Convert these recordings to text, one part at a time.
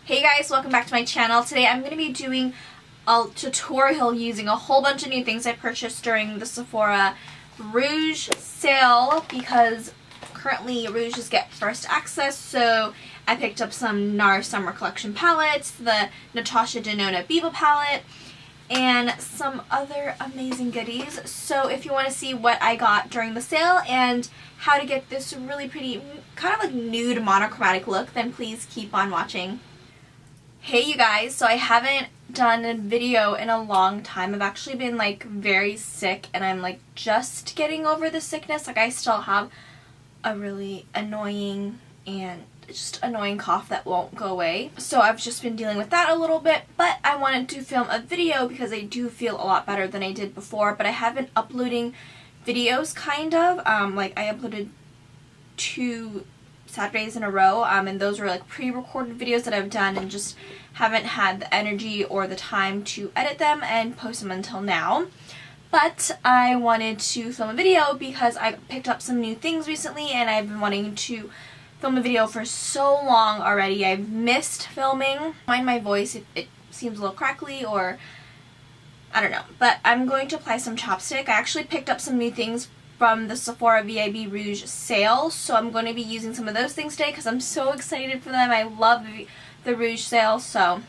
Hey guys, welcome back to my channel. Today I'm going to be doing a tutorial using a whole bunch of new things I purchased during the Sephora Rouge sale because currently Rouges get first access, so I picked up some NARS Summer Collection palettes, the Natasha Denona Biba palette, and some other amazing goodies. So if you want to see what I got during the sale and how to get this really pretty, kind of like nude monochromatic look, then please keep on watching. Hey you guys, so I haven't done a video in a long time. I've actually been like very sick and I'm like just getting over the sickness. Like I still have a really annoying cough that won't go away. So I've just been dealing with that a little bit, but I wanted to film a video because I do feel a lot better than I did before, but I have been uploading videos kind of. Like I uploaded 2 Saturdays in a row, and those were like pre-recorded videos that I've done and just haven't had the energy or the time to edit them and post them until now. But I wanted to film a video because I picked up some new things recently and I've been wanting to film a video for so long already. I've missed filming. Mind my voice if it seems a little crackly or I don't know. But I'm going to apply some chapstick. I actually picked up some new things from the Sephora VIB Rouge sale, so I'm going to be using some of those things today because I'm so excited for them. I love the Rouge sale. So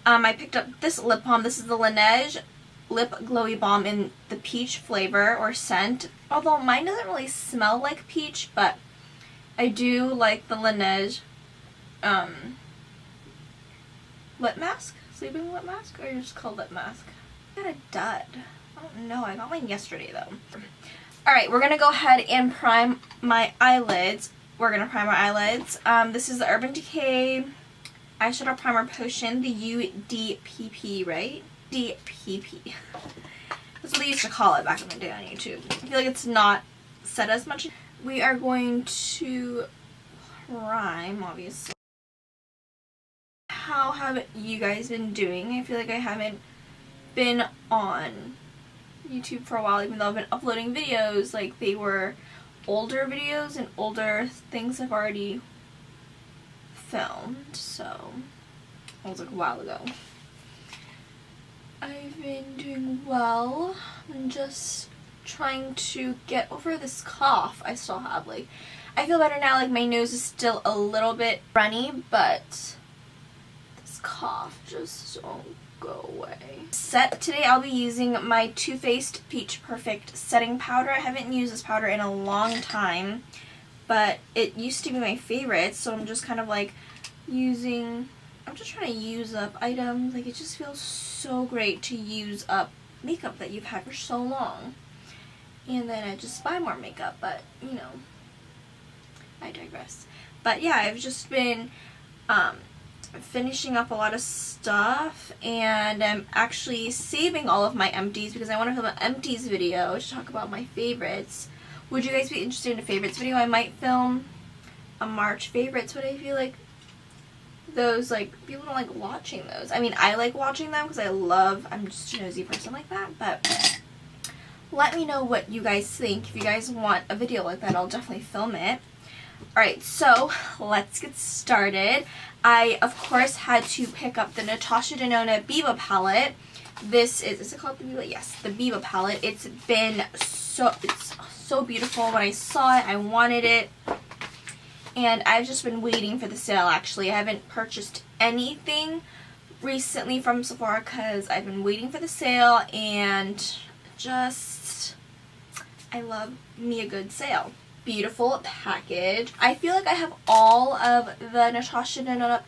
I picked up this lip balm. This is the Lanegie Lip Glowy Balm in the peach flavor or scent, although mine doesn't really smell like peach, but I do like the Laneige lip mask, sleeping lip mask, or just called lip mask. I got a dud. I don't know, I got mine yesterday though. Alright, we're going to go ahead and prime my eyelids. This is the Urban Decay Eyeshadow Primer Potion, the UDPP, right? DPP. That's what they used to call it back in the day on YouTube. I feel like it's not said as much. We are going to prime, obviously. How have you guys been doing? I feel like I haven't been on YouTube for a while, even though I've been uploading videos. Like they were older videos and older things I've already filmed, so it was like a while ago. I've been doing well. I'm just trying to get over this cough I still have. Like I feel better now. Like my nose is still a little bit runny, but this cough just won't go away. Today I'll be using my Too Faced Peach Perfect setting powder. I haven't used this powder in a long time, but it used to be my favorite, so I'm just kind of like I'm just trying to use up items. Like it just feels so great to use up makeup that you've had for so long. And then I just buy more makeup, but you know, I digress. But yeah, I've just been finishing up a lot of stuff, and I'm actually saving all of my empties because I want to film an empties video to talk about my favorites. Would you guys be interested in a favorites video? I might film a March favorites, but I feel like those, like, people don't like watching those. I mean, I like watching them because I'm just a nosy person like that, but let me know what you guys think. If you guys want a video like that, I'll definitely film it. Alright, so let's get started. I, of course, had to pick up the Natasha Denona Biba palette. Is it called the Biba? Yes, the Biba palette. It's so beautiful. When I saw it, I wanted it. And I've just been waiting for the sale, actually. I haven't purchased anything recently from Sephora because I've been waiting for the sale, and just, I love me a good sale. Beautiful package. I feel like I have all of the Natasha Denona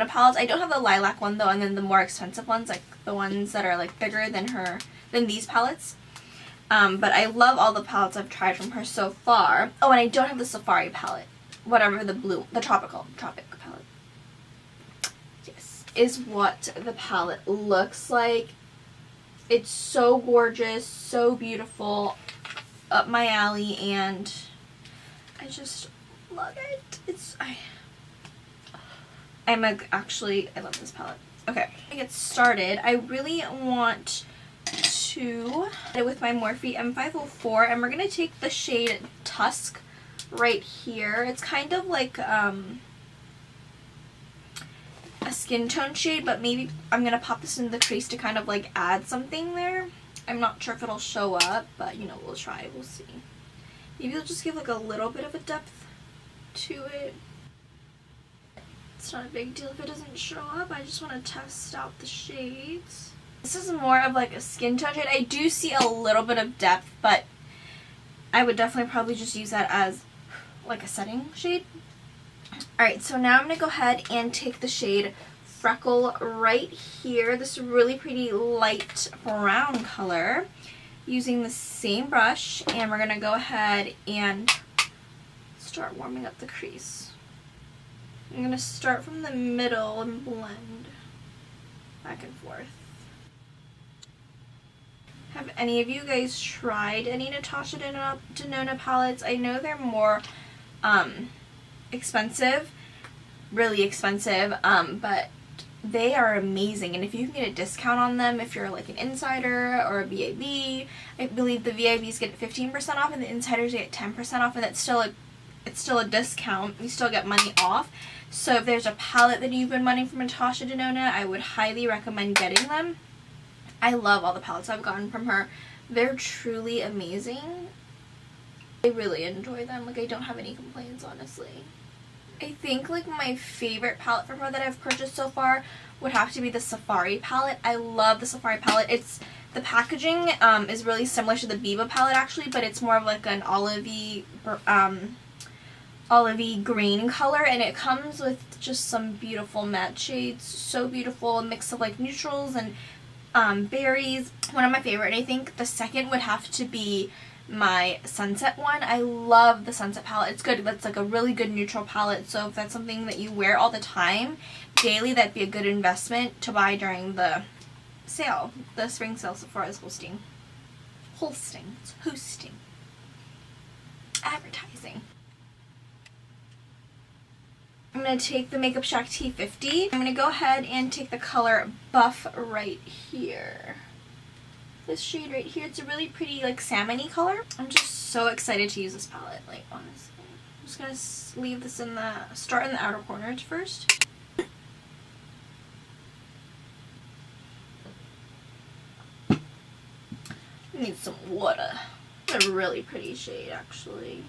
palettes. I don't have the lilac one though, and then the more expensive ones, like the ones that are like bigger than these palettes. But I love all the palettes I've tried from her so far. Oh, and I don't have the Safari palette. Whatever, the tropic palette. Yes, is what the palette looks like. It's so gorgeous, so beautiful, up my alley, and I just love it. I love this palette. Okay, to get started, I really want to with my Morphe M504, and we're going to take the shade Tusk right here. It's kind of like a skin tone shade, but maybe I'm going to pop this in the crease to kind of like add something there. I'm not sure if it'll show up, but you know, we'll try. We'll see. Maybe it'll just give like a little bit of a depth to it. It's not a big deal if it doesn't show up. I just want to test out the shades. This is more of like a skin tone shade. I do see a little bit of depth, but I would definitely probably just use that as like a setting shade. Alright, so now I'm going to go ahead and take the shade Freckle right here. This really pretty light brown color, using the same brush, and we're going to go ahead and start warming up the crease. I'm going to start from the middle and blend back and forth. Have any of you guys tried any Natasha Denona palettes? I know they're more expensive, really expensive, but they are amazing, and if you can get a discount on them, if you're like an insider or a VIB, I believe the VIBs get 15% off and the insiders get 10% off, and it's still a discount. You still get money off. So if there's a palette that you've been wanting from Natasha Denona, I would highly recommend getting them. I love all the palettes I've gotten from her. They're truly amazing. I really enjoy them. Like, I don't have any complaints, honestly. I think like my favorite palette from her that I've purchased so far would have to be the Safari palette. I love the Safari palette. The packaging is really similar to the Biba palette actually, but it's more of like an olivey green color, and it comes with just some beautiful matte shades. So beautiful, a mix of like neutrals and berries. One of my favorite. I think the second would have to be my Sunset one. I love the Sunset palette. It's good. That's like a really good neutral palette, so if that's something that you wear all the time, daily, that'd be a good investment to buy during the sale, the spring sale Sephora is hosting. It's hosting. Advertising. I'm going to take the Makeup Shack T50. I'm going to go ahead and take the color Buff right here. This shade right here, it's a really pretty like salmon-y color. I'm just so excited to use this palette, like honestly. I'm just gonna leave this start in the outer corners first. Need some water. It's a really pretty shade actually.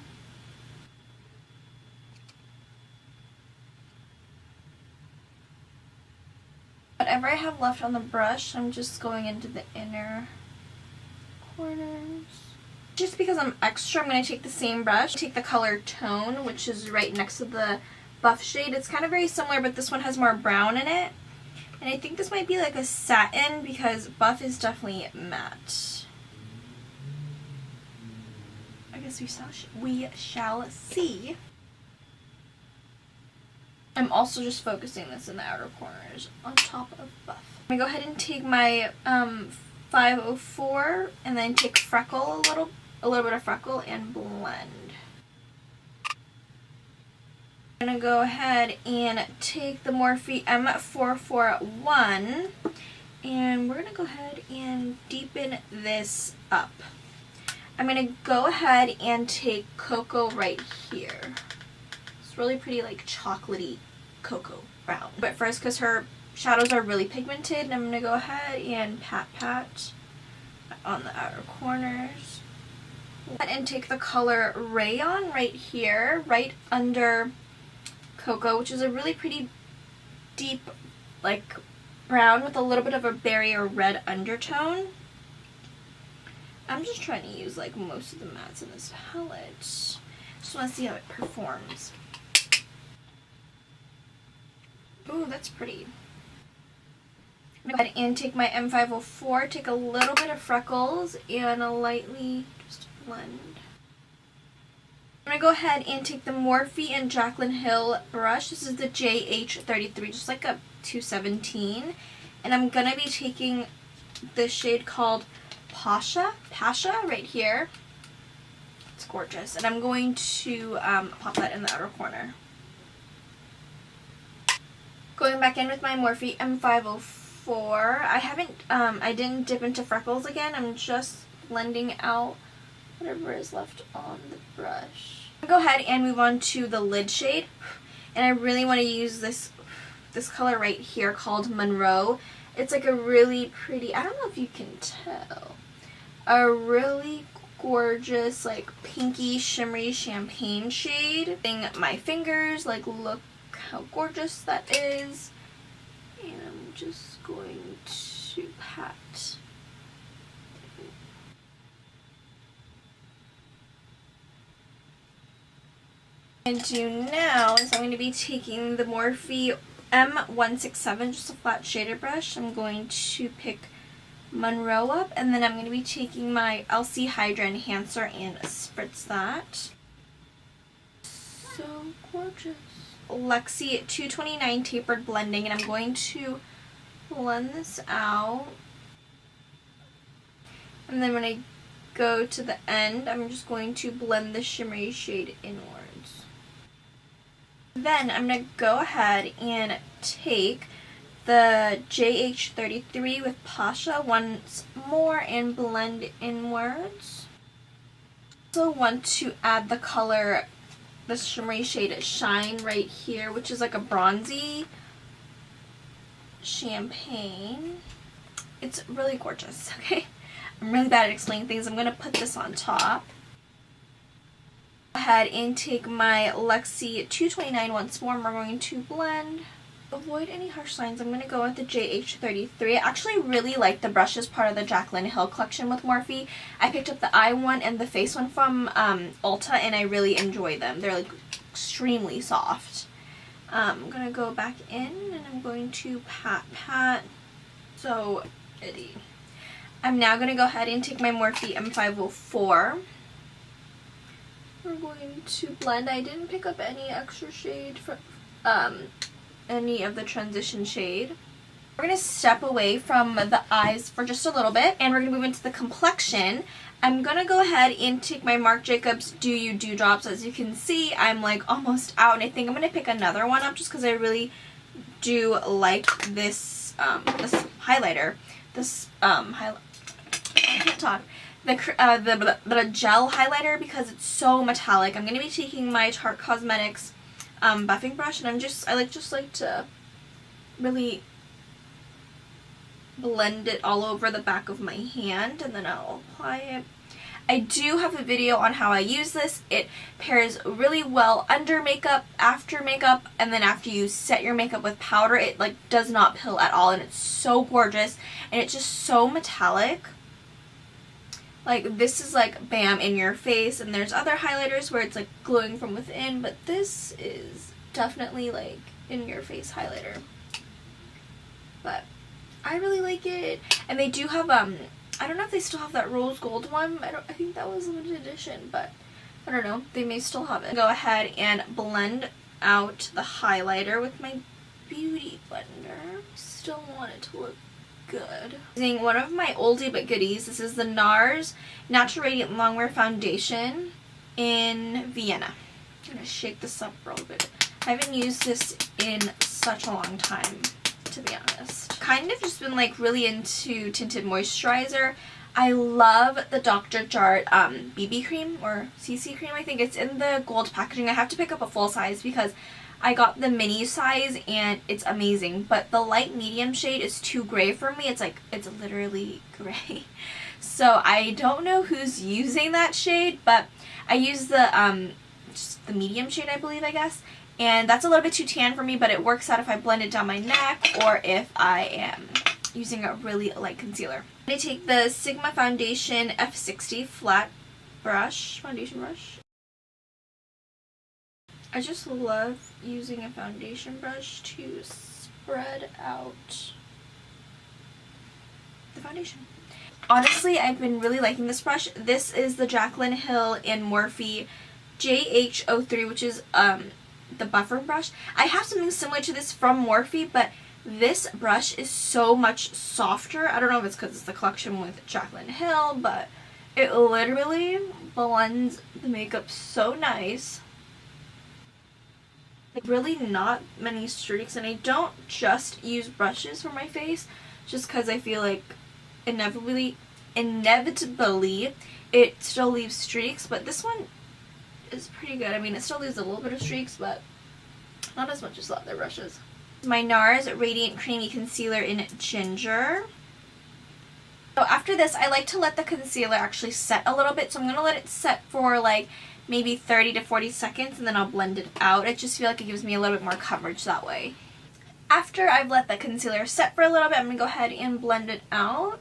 Whatever I have left on the brush, I'm just going into the inner corners. Just because I'm extra, I'm going to take the same brush, take the color Tone, which is right next to the Buff shade. It's kind of very similar, but this one has more brown in it. And I think this might be like a satin because Buff is definitely matte. I guess we shall see. I'm also just focusing this in the outer corners on top of Buff. I'm going to go ahead and take my 504 and then take Freckle, a little bit of Freckle, and blend. I'm going to go ahead and take the Morphe M441 and we're going to go ahead and deepen this up. I'm going to go ahead and take Koko right here. It's really pretty like chocolatey cocoa brown. But first, because her shadows are really pigmented, I'm going to go ahead and pat on the outer corners. And take the color Rayon right here, right under Koko, which is a really pretty deep like brown with a little bit of a berry or red undertone. I'm just trying to use like most of the mattes in this palette. Just want to see how it performs. Ooh, that's pretty. I'm going to go ahead and take my M504, take a little bit of freckles, and lightly just blend. I'm going to go ahead and take the Morphe and Jaclyn Hill brush. This is the JH33, just like a 217. And I'm going to be taking this shade called Pasha right here. It's gorgeous. And I'm going to pop that in the outer corner. Going back in with my Morphe M504. I didn't dip into freckles again. I'm just blending out whatever is left on the brush. I'm going to go ahead and move on to the lid shade. And I really want to use this this color right here called Monroe. It's like a really pretty, I don't know if you can tell, a really gorgeous like pinky shimmery champagne shade. My fingers, like look how gorgeous that is. And I'm just going to pat. What I'm going to do now is I'm going to be taking the Morphe M167, just a flat shader brush. I'm going to pick Monroe up, and then I'm going to be taking my Elcie Hydra Enhancer and spritz that. So gorgeous. Lexi 229 Tapered Blending, and I'm going to blend this out. And then when I go to the end, I'm just going to blend the shimmery shade inwards. Then I'm going to go ahead and take the JH33 with Pasha once more and blend inwards. Also want to add the color, the shimmery shade Shine right here, which is like a bronzy champagne. It's really gorgeous, okay? I'm really bad at explaining things. I'm going to put this on top. Go ahead and take my Lexi 229 once more, and we're going to blend. Avoid any harsh lines. I'm going to go with the JH33. I actually really like the brush as part of the Jaclyn Hill collection with Morphe. I picked up the eye one and the face one from Ulta, and I really enjoy them. They're like extremely soft. I'm going to go back in, and I'm going to pat. So pretty. I'm now going to go ahead and take my Morphe M504. We're going to blend. I didn't pick up any extra shade from any of the transition shade. We're going to step away from the eyes for just a little bit, and we're going to move into the complexion. I'm going to go ahead and take my Marc Jacobs Do You Dewdrops. As you can see, I'm like almost out, and I think I'm going to pick another one up just because I really do like this this highlighter. This I can't talk. The gel highlighter, because it's so metallic. I'm going to be taking my Tarte Cosmetics buffing brush, and I just like to really blend it all over the back of my hand, and then I'll apply it. I do have a video on how I use this. It pairs really well under makeup, after makeup, and then after you set your makeup with powder. It like does not pill at all, and it's so gorgeous, and it's just so metallic. Like, this is like bam in your face, and there's other highlighters where it's like glowing from within, but this is definitely like in your face highlighter. But I really like it. And they do have I don't know if they still have that rose gold one. I think that was limited edition, but I don't know. They may still have it. Go ahead and blend out the highlighter with my beauty blender. Still want it to look good. Using one of my oldie but goodies. This is the NARS Natural Radiant Longwear Foundation in Vienna. I'm gonna shake this up a little bit. I haven't used this in such a long time, to be honest. Kind of just been like really into tinted moisturizer. I love the Dr. Jart BB cream, or CC cream. I think it's in the gold packaging. I have to pick up a full size because I got the mini size and it's amazing, but the light medium shade is too gray for me. It's like, it's literally gray. So I don't know who's using that shade, but I use the just the medium shade, I believe, I guess. And that's a little bit too tan for me, but it works out if I blend it down my neck or if I am using a really light concealer. I'm going to take the Sigma Foundation F60 flat brush, foundation brush. I just love using a foundation brush to spread out the foundation. Honestly, I've been really liking this brush. This is the Jaclyn Hill and Morphe JH03, which is the buffer brush. I have something similar to this from Morphe, but this brush is so much softer. I don't know if it's because it's the collection with Jaclyn Hill, but it literally blends the makeup so nice. Like, really not many streaks, and I don't just use brushes for my face just because I feel like inevitably it still leaves streaks, but this one is pretty good. I mean, it still leaves a little bit of streaks, but not as much as the other brushes. My NARS Radiant Creamy Concealer in Ginger. So after this, I like to let the concealer actually set a little bit. So I'm going to let it set for like maybe 30 to 40 seconds and then I'll blend it out. I just feel like it gives me a little bit more coverage that way. After I've let the concealer set for a little bit, I'm going to go ahead and blend it out.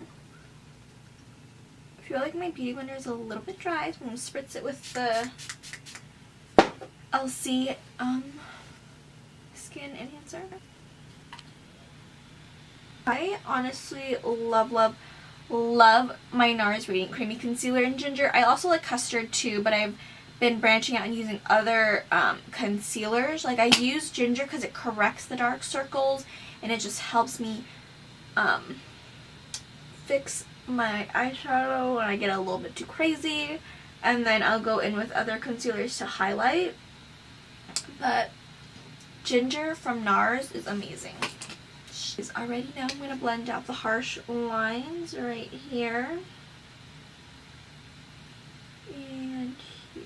I feel like my beauty blender is a little bit dry, so I'm going to spritz it with the Elcie Skin Enhancer. I honestly love my NARS Radiant Creamy Concealer in Ginger. I also like Custard too, but I've been branching out and using other concealers. Like I use Ginger because it corrects the dark circles and it just helps me fix my eyeshadow when I get a little bit too crazy. And then I'll go in with other concealers to highlight. But Ginger from NARS is amazing. Already now I'm going to blend out the harsh lines right here and here.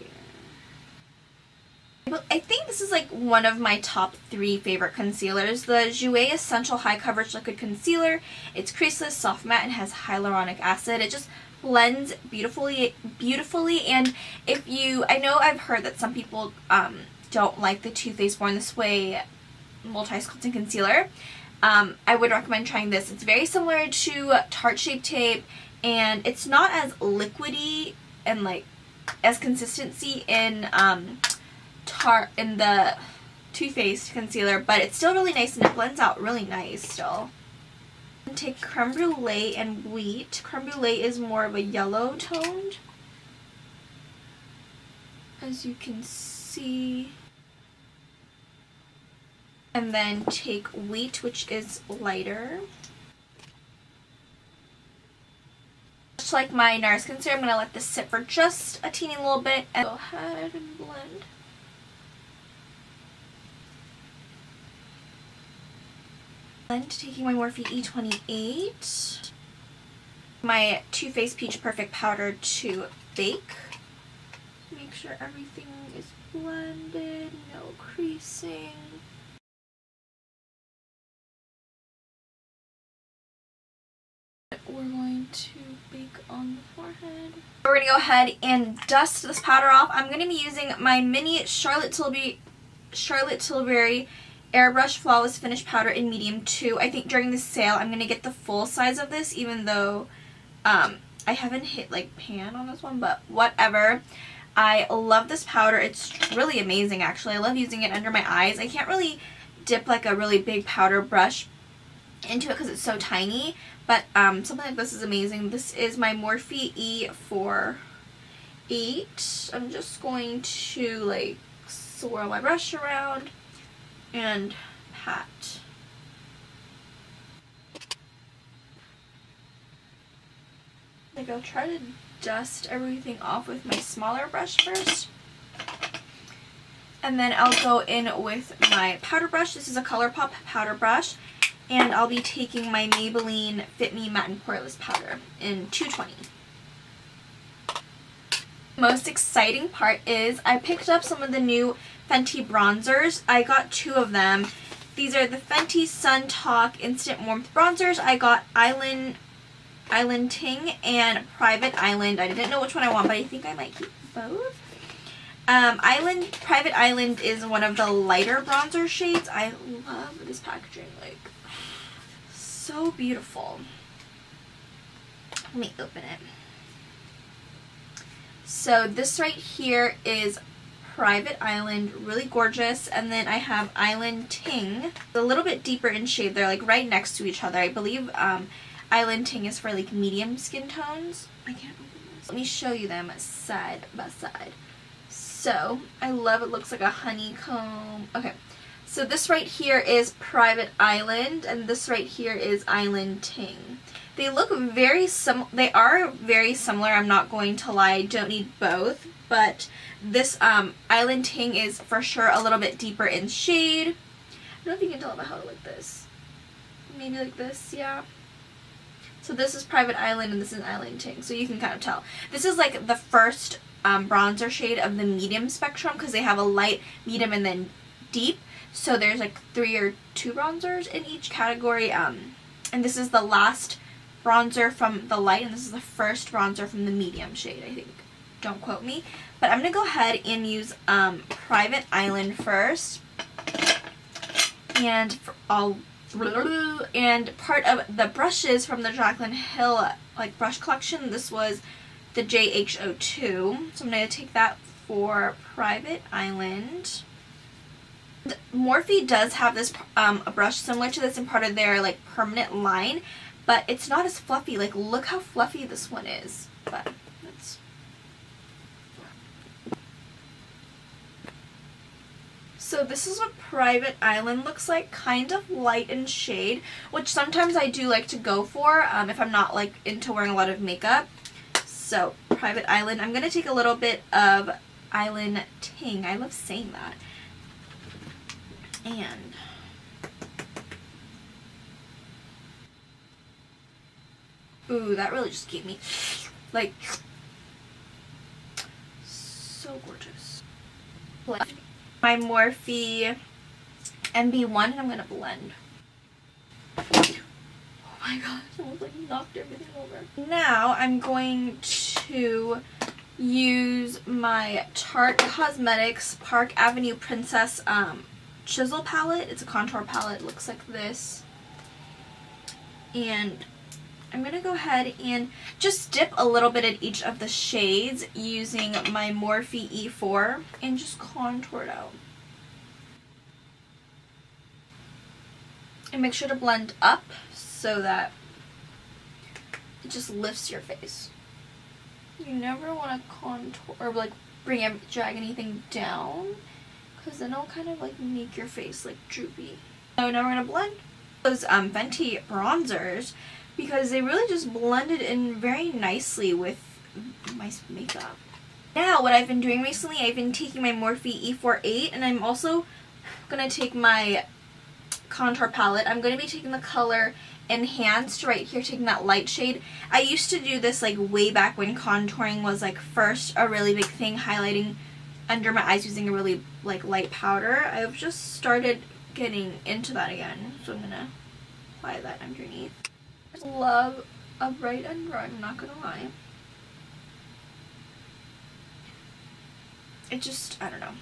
I think this is like one of my top 3 favorite concealers. The Jouer Essential High Coverage Liquid Concealer. It's creaseless, soft matte, and has hyaluronic acid. It just blends beautifully, and if you, I know I've heard that some people don't like the Too Faced Born This Way Multi-Sculpting Concealer. I would recommend trying this. It's very similar to Tarte Shape Tape, and it's not as liquidy and like as consistency in the Too Faced concealer, but it's still really nice and it blends out really nice still. Take Creme Brulee and Wheat. Creme Brulee is more of a yellow toned, as you can see. And then take Wheat, which is lighter. Just like my NARS concealer, I'm going to let this sit for just a teeny little bit and go ahead and blend. And taking my Morphe E28, my Too Faced Peach Perfect Powder to bake. Make sure everything is blended, no creasing. We're going to bake on the forehead. We're going to go ahead and dust this powder off. I'm going to be using my mini Charlotte Tilbury Airbrush Flawless Finish Powder in medium 2. I think during the sale I'm going to get the full size of this, even though I haven't hit like pan on this one, but whatever. I love this powder. It's really amazing actually. I love using it under my eyes. I can't really dip like a really big powder brush into it because it's so tiny, but something like this is amazing. This is my Morphe E48. I'm just going to like swirl my brush around and pat. Like I'll try to dust everything off with my smaller brush first. And then I'll go in with my powder brush. This is a Colourpop powder brush. And I'll be taking my Maybelline Fit Me Matte and Poreless powder in 220. Most exciting part is I picked up some of the new Fenty bronzers. I got 2 of them. These are the Fenty Sun Talk Instant Warmth Bronzers. I got Ting and Private Island. I didn't know which one I want, but I think I might keep both. Private Island is one of the lighter bronzer shades. I love this packaging. Like, so beautiful. Let me open it. So this right here is Private Island, really gorgeous. And then I have Ting, a little bit deeper in shade. They're like right next to each other. I believe Ting is for like medium skin tones. I can't open this. Let me show you them side by side. So I love it. Looks like a honeycomb. Okay. So this right here is Private Island, and this right here is Ting. They look very they are very similar, I'm not going to lie. I don't need both, but this Ting is for sure a little bit deeper in shade. I don't know if you can tell about how to look this. Maybe like this, yeah. So this is Private Island and this is Ting, so you can kind of tell. This is like the first bronzer shade of the medium spectrum because they have a light, medium, and then deep. So there's like 3 or 2 bronzers in each category. And this is the last bronzer from the light, and this is the first bronzer from the medium shade, I think. Don't quote me. But I'm going to go ahead and use Private Island first. And part of the brushes from the Jaclyn Hill like brush collection, this was the JH02. So I'm going to take that for Private Island. Morphe does have this a brush similar to this in part of their like permanent line, but it's not as fluffy. Like, look how fluffy this one is. But that's... So this is what Private Island looks like, kind of light in shade, which sometimes I do like to go for if I'm not like into wearing a lot of makeup. So Private Island, I'm going to take a little bit of Island Ting. I love saying that. And ooh, that really just gave me like so gorgeous. My Morphe MB1, and I'm gonna blend. Oh my gosh, I almost like knocked everything over. Now I'm going to use my Tarte Cosmetics Park Avenue Princess Chisel palette. It's a contour palette. It looks like this. And I'm going to go ahead and just dip a little bit at each of the shades using my Morphe E4 and just contour it out. And make sure to blend up so that it just lifts your face. You never want to contour or like drag anything down, because then it'll kind of like make your face like droopy. So now we're going to blend those Fenty bronzers, because they really just blended in very nicely with my makeup. Now what I've been doing recently, I've been taking my Morphe E48, and I'm also going to take my contour palette. I'm going to be taking the color Enhanced right here, taking that light shade. I used to do this like way back when contouring was like first a really big thing, highlighting under my eyes using a really like light powder. I've just started getting into that again, so I'm gonna apply that underneath. I just love a bright under, I'm not gonna lie. It just, I don't know,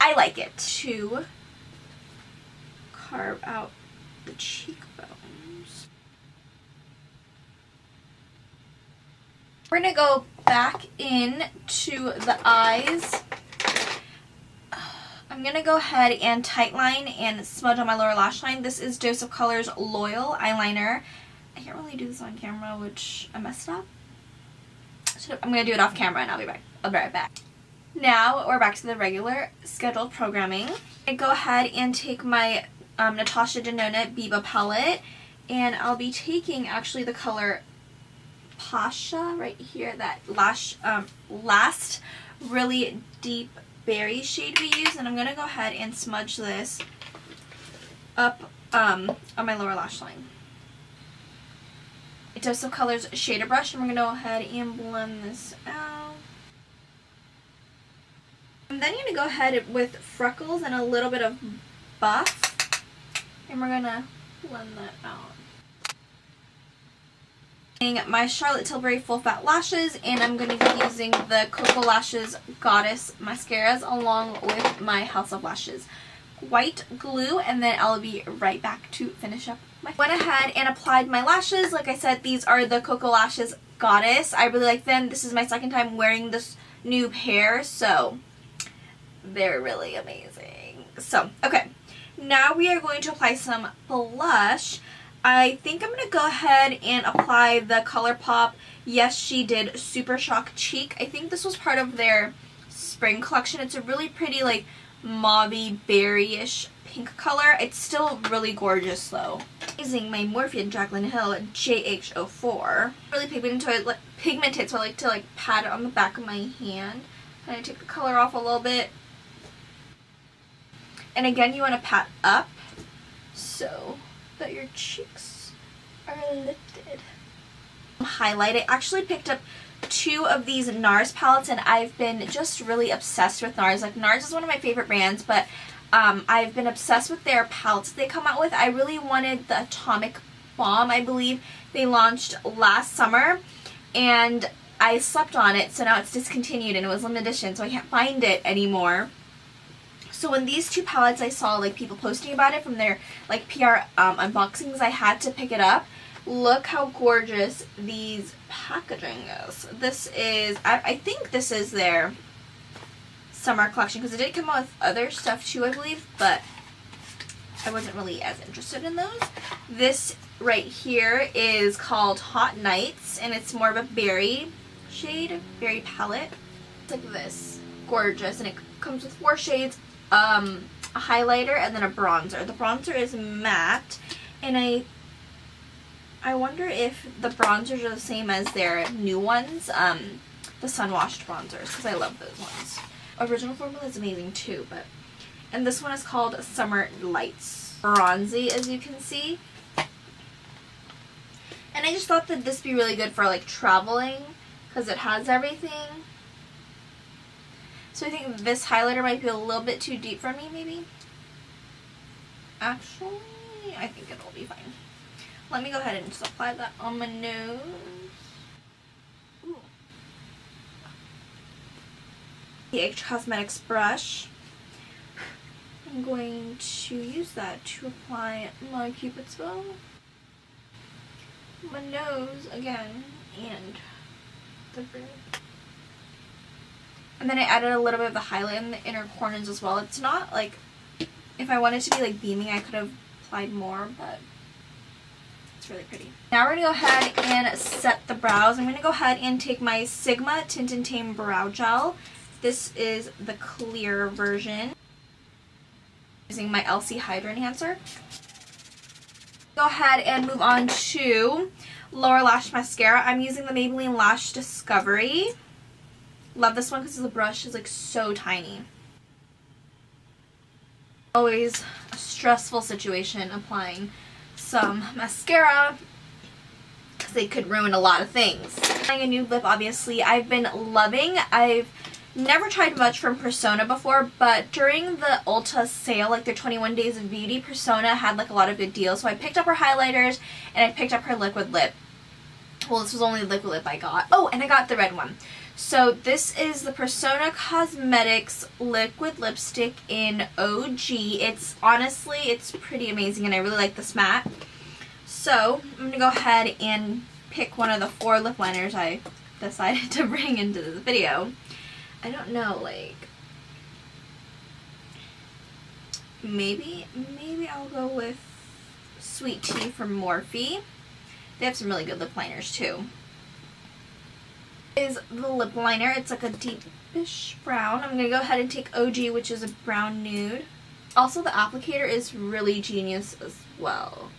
I like it. To carve out the cheekbones. We're gonna go back in to the eyes. I'm gonna go ahead and tightline and smudge on my lower lash line. This is Dose of Colors Loyal Eyeliner. I can't really do this on camera, which I messed up. So I'm gonna do it off camera and I'll be right back. Now we're back to the regular scheduled programming. I go ahead and take my Natasha Denona Biba palette, and I'll be taking actually the color Pasha right here, that last really deep berry shade we use, and I'm going to go ahead and smudge this up on my lower lash line. Dose of Colors shader brush, and we're going to go ahead and blend this out. And then you're going to go ahead with Freckles and a little bit of Buff, and we're going to blend that out. My Charlotte Tilbury Full Fat Lashes, and I'm going to be using the Koko Lashes Goddess Mascaras along with my House of Lashes white glue, and then I'll be right back to finish up my... Went ahead and applied my lashes. Like I said, these are the Koko Lashes Goddess. I really like them. This is my second time wearing this new pair, so they're really amazing. So, okay. Now we are going to apply some blush. I think I'm going to go ahead and apply the Colourpop Yes She Did Super Shock Cheek. I think this was part of their spring collection. It's a really pretty like mauvey berry-ish pink color. It's still really gorgeous though. Using my Morphe and Jaclyn Hill JH04. Really pigmented, so I like to like pat it on the back of my hand. And I take the color off a little bit. And again, you want to pat up so that your cheeks are lifted. Highlight. I actually picked up 2 of these NARS palettes, and I've been just really obsessed with NARS. Like, NARS is one of my favorite brands, but I've been obsessed with their palettes they come out with. I really wanted the Atomic Balm, I believe they launched last summer, and I slept on it, so now it's discontinued and it was limited edition, so I can't find it anymore. So when these two palettes, I saw like people posting about it from their like PR unboxings, I had to pick it up. Look how gorgeous these packaging is. This is, I think this is their summer collection, because it did come out with other stuff too, I believe, but I wasn't really as interested in those. This right here is called Hot Nights, and it's more of a berry shade, berry palette. It's like this, gorgeous, and it comes with 4 shades, a highlighter, and then a bronzer. The bronzer is matte, and I wonder if the bronzers are the same as their new ones, the sun washed bronzers, because I love those ones. Original formula is amazing too, and this one is called Summer Lights. Bronzy, as you can see. And I just thought that this would be really good for like traveling, because it has everything. So I think this highlighter might be a little bit too deep for me, maybe. Actually, I think it'll be fine. Let me go ahead and just apply that on my nose. Ooh. The H Cosmetics brush. I'm going to use that to apply my Cupid's bow, my nose again, and the bridge. And then I added a little bit of the highlight in the inner corners as well. It's not like, if I wanted to be like beaming, I could have applied more, but it's really pretty. Now we're going to go ahead and set the brows. I'm going to go ahead and take my Sigma Tint and Tame Brow Gel. This is the clear version. Using my Elcie Hydra Enhancer. Go ahead and move on to Lower Lash Mascara. I'm using the Maybelline Lash Discovery. Love this one because the brush is like so tiny. Always a stressful situation applying some mascara, because they could ruin a lot of things. Trying a new lip, obviously, I've been loving. I've never tried much from Persona before, but during the Ulta sale, like their 21 Days of Beauty, Persona had like a lot of good deals. So I picked up her highlighters and I picked up her liquid lip. Well, this was only the liquid lip I got. Oh, and I got the red one. So this is the Persona Cosmetics liquid lipstick in OG. It's honestly, it's pretty amazing, and I really like this matte. So I'm going to go ahead and pick one of the 4 lip liners I decided to bring into this video. I don't know, like, maybe I'll go with Sweet Tea from Morphe. They have some really good lip liners too. Is the lip liner. It's like a deepish brown. I'm going to go ahead and take OG, which is a brown nude. Also, the applicator is really genius as well.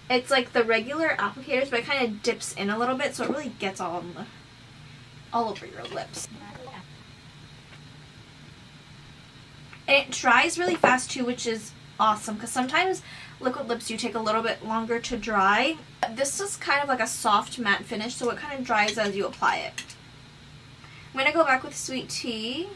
It's like the regular applicators, but it kind of dips in a little bit, so it really gets all over your lips. And it dries really fast too, which is awesome, because sometimes liquid lips do take a little bit longer to dry. This is kind of like a soft matte finish, so it kind of dries as you apply it. I'm going to go back with Sweet Tea.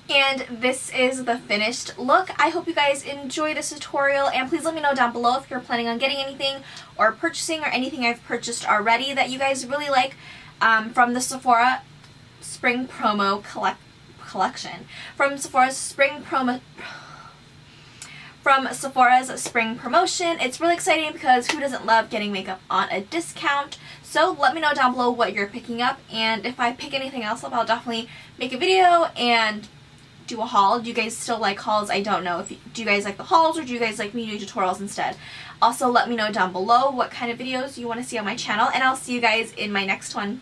And this is the finished look. I hope you guys enjoy this tutorial, and please let me know down below if you're planning on getting anything or purchasing, or anything I've purchased already that you guys really like from the Sephora Spring Promo collection. From Sephora's Spring Promotion. It's really exciting because who doesn't love getting makeup on a discount? So let me know down below what you're picking up, and if I pick anything else up, I'll definitely make a video and do a haul. Do you guys still like hauls? I don't know. Do you guys like the hauls, or do you guys like me do tutorials instead? Also, let me know down below what kind of videos you want to see on my channel, and I'll see you guys in my next one.